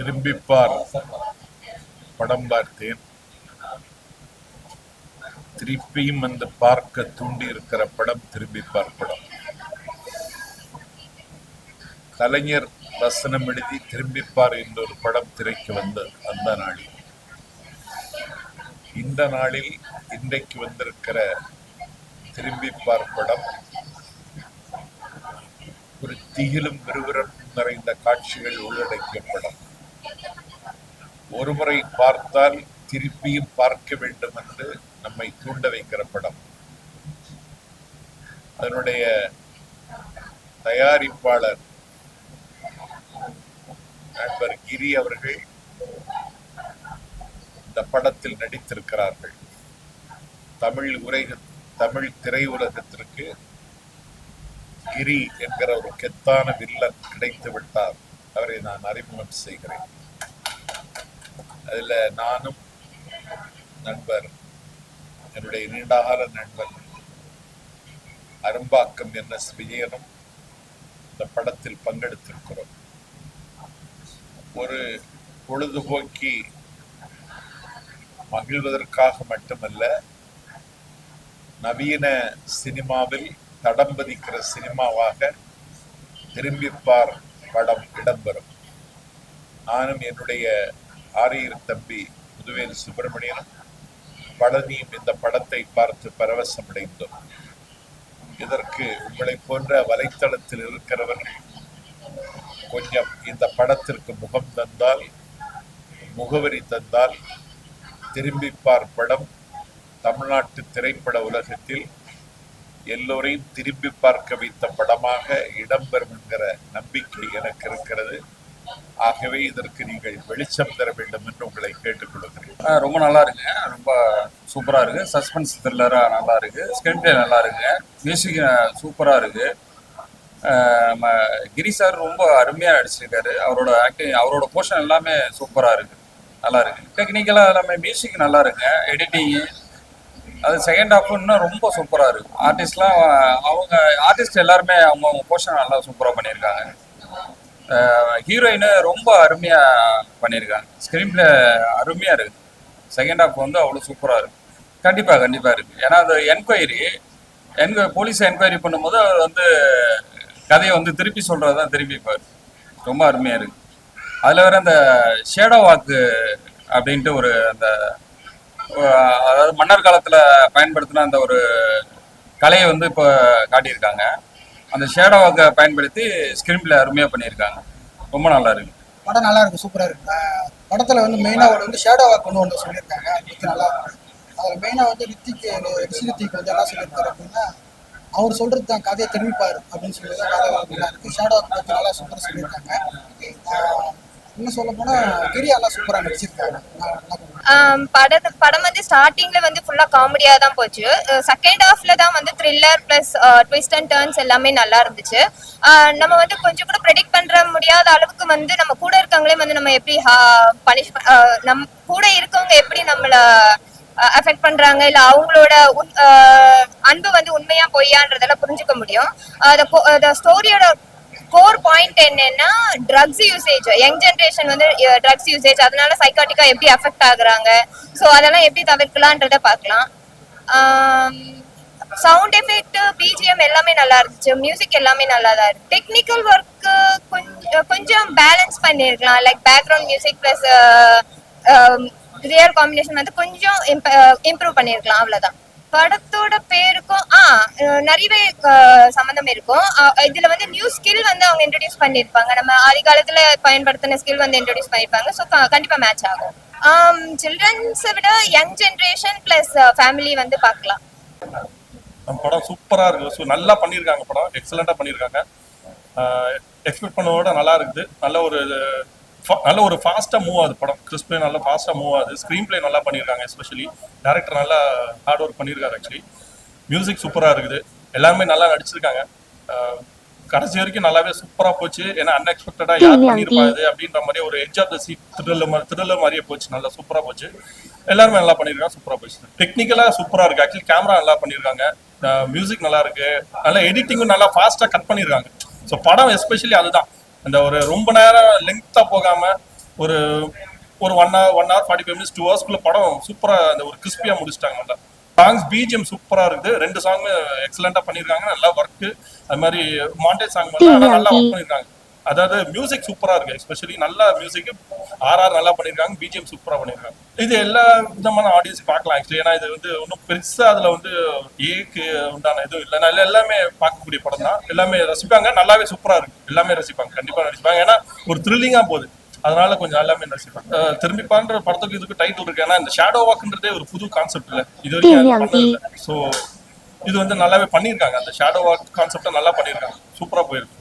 திரும்பிப்பார் படம் பார்த்தேன். திருப்பியும் அந்த பார்க்க தூண்டி இருக்கிற படம் திரும்பிப்பார் படம். கலைஞர் வசனம் எழுதி திரும்பிப்பார் என்ற ஒரு படம் திரைக்கு வந்தது அந்த நாளில். இந்த நாளில் இன்றைக்கு வந்திருக்கிற திரும்பிப்பார் படம் ஒரு திகிலும் விறுவிறுப்பும் நிறைந்த காட்சிகள் உள்ளடக்கிய படம். ஒருமுறை பார்த்தால் திருப்பியும் பார்க்க வேண்டும் என்று நம்மை தூண்ட வைக்கிற படம். அதனுடைய தயாரிப்பாளர் நண்பர் கிரி அவர்கள் இந்த படத்தில் நடித்திருக்கிறார்கள். தமிழ் திரையுலகத்திற்கு கிரி என்கிற ஒரு கெத்தான வில்லன் கிடைத்து விட்டார். அவரை நான் அறிமுகம் செய்கிறேன். அதுல நானும் நண்பர், என்னுடைய நீண்டகால நண்பர் அரும்பாக்கம் NS விஜயனும் இந்த படத்தில் பங்கெடுத்திருக்கிறோம். ஒரு பொழுதுபோக்கி மகிழ்வதற்காக மட்டுமல்ல, நவீன சினிமாவில் தடம் பதிக்கிற சினிமாவாக திரும்பிப்பார் படம் இடம்பெறும். நானும் என்னுடைய ஆரியர் தம்பி முதுவேல் சுப்பிரமணியனும் பழனியும் இந்த படத்தை பார்த்து பரவசமடைந்தோம். இதற்கு உங்களை போன்ற வலைத்தளத்தில் இருக்கிறவர்கள் கொஞ்சம் இந்த படத்திற்கு முகம் தந்தால், முகவரி தந்தால், திரும்பிப்பார் படம் தமிழ்நாட்டு திரைப்பட உலகத்தில் எல்லோரையும் திரும்பி பார்க்க வைத்த படமாக இடம்பெறும் என்கிற நம்பிக்கை எனக்கு இருக்கிறது. ஆகவே இதற்கு நீங்கள் வெளிச்சம் தர வேண்டும் என்று உங்களை கேட்டுக்கொள்கிறேன். ரொம்ப நல்லா இருக்குங்க, ரொம்ப சூப்பராக இருக்கு. சஸ்பென்ஸ் த்ரில்லரா நல்லா இருக்கு. ஸ்கிரீன் பிளே நல்லா இருக்குங்க. மியூசிக் சூப்பராக இருக்கு. கிரி சார் ரொம்ப அருமையாக நடிச்சிருக்காரு. அவரோட ஆக்டிங், அவரோட போர்ஷன் எல்லாமே சூப்பராக இருக்கு, நல்லா இருக்கு. டெக்னிக்கலாக எல்லாமே மியூசிக் நல்லா இருக்குங்க. எடிட்டிங்கு அது செகண்ட் ஹாஃப் இன்னும் ரொம்ப சூப்பராக இருக்கு. அவங்க ஆர்டிஸ்ட் எல்லாருமே அவங்க போர்ஷன் நல்லா சூப்பராக பண்ணியிருக்காங்க. ஹீரோயின் ரொம்ப அருமையாக பண்ணியிருக்காங்க. ஸ்க்ரீன் பிளே அருமையாக இருக்குது. செகண்ட் ஹாஃப் வந்து அவ்வளோ சூப்பராக இருக்குது. கண்டிப்பாக இருக்குது. ஏன்னா அது போலீஸ் என்கொயரி பண்ணும்போது அவர் வந்து கதையை வந்து திருப்பி சொல்கிறது தான் திரும்பிப்பார். ரொம்ப அருமையாக இருக்குது. அதில் வேறு அந்த ஷேடோ வாக்கு அப்படின்ட்டு ஒரு அந்த அதாவது மன்னர் காலத்தில் பயன்படுத்தின அந்த ஒரு கலையை வந்து இப்போ காட்டியிருக்காங்க. அந்த ஷேடோ வாக்கை பயன்படுத்தி ஸ்கிரீன் பிளே அருமையாக பண்ணியிருக்காங்க. ரொம்ப நல்லா இருக்கு. படம் நல்லா இருக்கு, சூப்பராக இருக்கு. படத்தில் வந்து மெயினாக ஒரு வந்து ஷேடோ வாக் ஒன்று சொல்லியிருக்காங்க. அது நல்லா இருக்கு. அதில் மெயினாக வந்து ரித்திக்கு வந்து என்ன சொல்லியிருக்காரு அப்படின்னா, அவர் சொல்கிறது தான் கதையை திரும்பிப்பார் அப்படின்னு சொல்லி தான் கதை நல்லா இருக்குது. ஷேடோ வாக் பற்றி நல்லா சூப்பராக சொல்லியிருக்காங்க. இன்னும் சொல்ல போனா கிரியா எல்லாம் சூப்பரா நடிச்சிருக்காங்க. படம் வந்து ஸ்டார்டிங்ல வந்து ஃபுல்லா காமெடியா தான் போச்சு. செகண்ட் ஹாஃப்ல தான் வந்து thriller plus twist and turns எல்லாமே நல்லா இருந்துச்சு. நம்ம வந்து கொஞ்சம் கூட ப்ரெடிக்ட் பண்ற முடியாத அளவுக்கு வந்து நம்ம கூட இருக்கவங்களே வந்து நம்ம எப்படி பனிஷ் நம் கூட இருக்கவங்க எப்படி நம்மள அஃபெக்ட் பண்றாங்க, இல்ல அவங்களோட அன்பு வந்து உண்மையா பொய்யான்றதெல்லாம் புரிஞ்சுக்க முடியும். ஸ்டோரியோட கோர் பாயிண்ட் என்னன்னா ட்ரக்ஸ் யூசேஜ். யங் ஜென்ரேஷன் வந்து ட்ரக்ஸ் யூசேஜ், அதனால சைக்காட்டிக்கா எப்படி அஃபெக்ட் ஆகுறாங்க, ஸோ அதெல்லாம் எப்படி தவிர்க்கலான்றத பார்க்கலாம். சவுண்ட் எஃபெக்ட், பிஜிஎம் எல்லாமே நல்லா இருந்துச்சு. மியூசிக் எல்லாமே நல்லா தான் இருக்கு. டெக்னிக்கல் ஒர்க்கு கொஞ்சம் பேலன்ஸ் பண்ணிருக்கலாம். Like background music plus real combination வந்து கொஞ்சம் இம்ப்ரூவ் பண்ணிருக்கலாம், அவ்வளவுதான். படத்தோட பேருக்கும் நிறையவே சம்பந்தம் இருக்கும். இதுல வந்து நியூ ஸ்கில் வந்து அவங்க இன்ட்ரோடியூஸ் பண்ணிருப்பாங்க. நம்ம ஆதி காலத்துல பயன்படுத்தின ஸ்கில் வந்து இன்ட்ரோடியூஸ் பண்ணிருப்பாங்க. ஸோ கண்டிப்பா மேட்ச் ஆகும். சில்ட்ரன்ஸை விட யங் ஜென்ரேஷன் பிளஸ் ஃபேமிலி வந்து பார்க்கலாம். படம் சூப்பரா இருக்கு. நல்லா பண்ணியிருக்காங்க. படம் எக்ஸலண்டா பண்ணியிருக்காங்க. எக்ஸ்பெக்ட் பண்ணதோட நல்லா இருக்குது. நல்ல ஒரு ஃபாஸ்ட்டாக மூவ் ஆகுது படம். கிறிஸ்பிளே நல்லா ஃபாஸ்ட்டாக மூவ் ஆகுது. ஸ்க்ரீன் பிளே நல்லா பண்ணியிருக்காங்க. எஸ்பெஷலி டேரக்டர் நல்லா ஹார்ட் ஒர்க் பண்ணியிருக்காரு. ஆக்சுவலி மியூசிக் சூப்பராக இருக்குது. எல்லாருமே நல்லா நடிச்சிருக்காங்க. கடைசி வரைக்கும் நல்லாவே சூப்பராக போச்சு. ஏன்னா அன்எக்ஸ்பெக்டடாக யார் பண்ணியிருப்பாது அப்படின்ற மாதிரி ஒரு edge of the seat thriller மாதிரியே போச்சு. நல்லா சூப்பராக போச்சு. எல்லாருமே நல்லா பண்ணியிருக்காங்க. சூப்பராக போச்சு. டெக்னிக்கலாக சூப்பராக இருக்குது. ஆக்சுவலி கேமரா நல்லா பண்ணியிருக்காங்க. மியூசிக் நல்லா இருக்குது. நல்லா எடிட்டிங்கும் நல்லா ஃபாஸ்ட்டாக கட் பண்ணியிருக்காங்க. ஸோ படம் எஸ்பெஷலி அதுதான், அந்த ஒரு ரொம்ப நேரம் லெங்க்த்தாக போகாமல் ஒரு ஒரு 1 hour 45 minutes 2 hours படம் சூப்பரா அந்த ஒரு கிறிஸ்பியா முடிச்சிட்டாங்க. நல்லா சாங்ஸ் பிஜிஎம் சூப்பரா இருக்குது. 2 சாங்குமே எக்ஸலண்டா பண்ணிருக்காங்க. நல்லா ஒர்க். அது மாதிரி மாண்டேஜ் சாங் நல்லா ஒர்க் பண்ணிருக்காங்க. அதாவது மியூசிக் சூப்பரா இருக்கு. எஸ்பெஷலி நல்ல மியூசிக் ஆர்ஆர் நல்லா பண்ணிருக்காங்க. பிஜிஎம் சூப்பரா பண்ணிருக்காங்க. இது எல்லா விதமான ஆடியன்ஸ் பார்க்கலாம் ஆக்சுவலி. ஏன்னா இது வந்து ஒன்றும் பெருசா அதுல வந்து ஏக்கு உண்டான எதுவும் இல்லை. நல்ல எல்லாமே பார்க்கக்கூடிய படம் தான். எல்லாமே ரசிப்பாங்க. நல்லாவே சூப்பரா இருக்கு. எல்லாமே ரசிப்பாங்க. கண்டிப்பா ரசிப்பாங்க. ஏன்னா ஒரு த்ரில்லிங்கா போகுது. அதனால கொஞ்சம் எல்லாமே ரசிப்பாங்க. திரும்பிப்பான்ற படத்துக்கு இதுக்கு டைட்டில் இருக்கு. ஏன்னா இந்த ஷேடோ வாக்ன்றதே ஒரு புது கான்செப்ட் இல்லை. இது வரைக்கும் பண்ணது இல்லை. ஸோ இது வந்து நல்லாவே பண்ணியிருக்காங்க. அந்த ஷேடோ வாக் கான்செப்டை நல்லா பண்ணியிருக்காங்க. சூப்பரா போயிருக்கு.